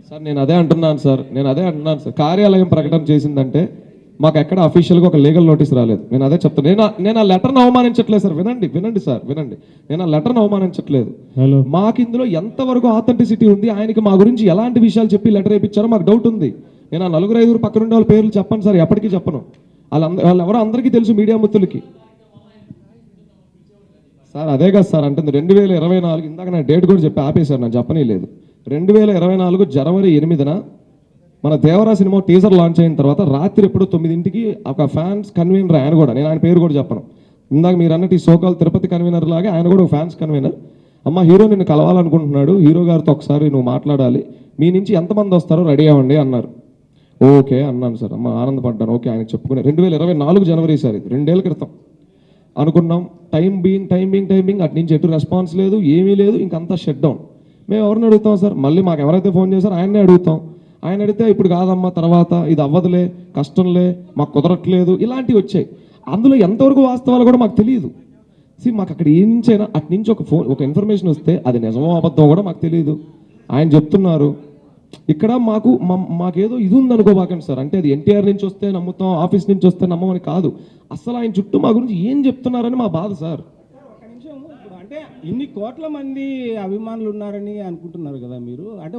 Sir నేను అదే అంటున్నాను సార్ కార్యాలయం ప్రకటన చేసిందంటే మాకు ఎక్కడ అఫీషియల్గా ఒక లీగల్ నోటీస్ రాలేదు. నేను అదే చెప్తాను. నేను ఆ లెటర్ను అవమానించట్లేదు సార్. వినండి సార్. నేను ఆ లెటర్ను అవమానించట్లేదు. మాకు ఇందులో ఎంతవరకు ఆథెంటిసిటీ ఉంది, ఆయనకి మా గురించి ఎలాంటి విషయాలు చెప్పి లెటర్ వేయించారో మాకు డౌట్ ఉంది. నేను ఆ 4-5 పక్కన ఉండే వాళ్ళ పేర్లు చెప్పను సార్, ఎప్పటికీ చెప్పను. వాళ్ళు ఎవరో అందరికీ తెలుసు, మీడియా మిత్రులకి. సార్ అదే కదా సార్ అంటుంది 2024. ఇందాక నా డేట్ కూడా చెప్పి ఆపేశారు, నాకు చెప్పనే లేదు. 2024 జనవరి 8న మన దేవరా సినిమా టీజర్ లాంచ్ అయిన తర్వాత రాత్రి ఎప్పుడు 9ంటికి ఒక ఫ్యాన్స్ కన్వీనర్, ఆయన కూడా, నేను ఆయన పేరు కూడా చెప్పను, ఇందాక మీరు అన్నట్టు ఈ సోకాల్ తిరుపతి కన్వీనర్ లాగా ఆయన కూడా ఒక ఫ్యాన్స్ కన్వీనర్. అమ్మ హీరో నిన్ను కలవాలనుకుంటున్నాడు, హీరో గారితో ఒకసారి నువ్వు మాట్లాడాలి, మీ నుంచి ఎంతమంది వస్తారో రెడీ అవ్వండి అన్నారు. ఓకే అన్నాను సార్. అమ్మ ఆనందపడ్డాను. ఓకే ఆయనకు చెప్పుకునే 2024 జనవరి సార్, ఇది 2 ఏళ్ల క్రితం అనుకున్నాం. టైం బీయింగ్ అటు నుంచి ఎటు రెస్పాన్స్ లేదు, ఏమీ లేదు, ఇంకంతా షట్ డౌన్. మేము ఎవరిని అడుగుతాం సార్? మళ్ళీ మాకు ఎవరైతే ఫోన్ చేశారో ఆయన్నే అడుగుతాం. ఆయన అడిగితే ఇప్పుడు కాదమ్మా, తర్వాత ఇది అవ్వదులే, కష్టంలే, మాకు కుదరట్లేదు, ఇలాంటివి వచ్చాయి. అందులో ఎంతవరకు వాస్తవాలు కూడా మాకు తెలియదు. మాకు అక్కడ ఏం నుంచైనా అటు నుంచి ఒక ఇన్ఫర్మేషన్ వస్తే అది నిజమో అబద్ధమో కూడా మాకు తెలియదు. ఆయన చెప్తున్నారు. ఇక్కడ మాకేదో ఇది ఉందనుకోబాకండి సార్. అంటే అది ఎన్టీఆర్ నుంచి వస్తే నమ్ముతాం, ఆఫీస్ నుంచి వస్తే నమ్మమని కాదు. అసలు ఆయన చుట్టూ మా గురించి ఏం చెప్తున్నారని మా బాధ సార్. అంటే ఇన్ని కోట్ల మంది అభిమానులు ఉన్నారని అనుకుంటున్నారు కదా మీరు. అంటే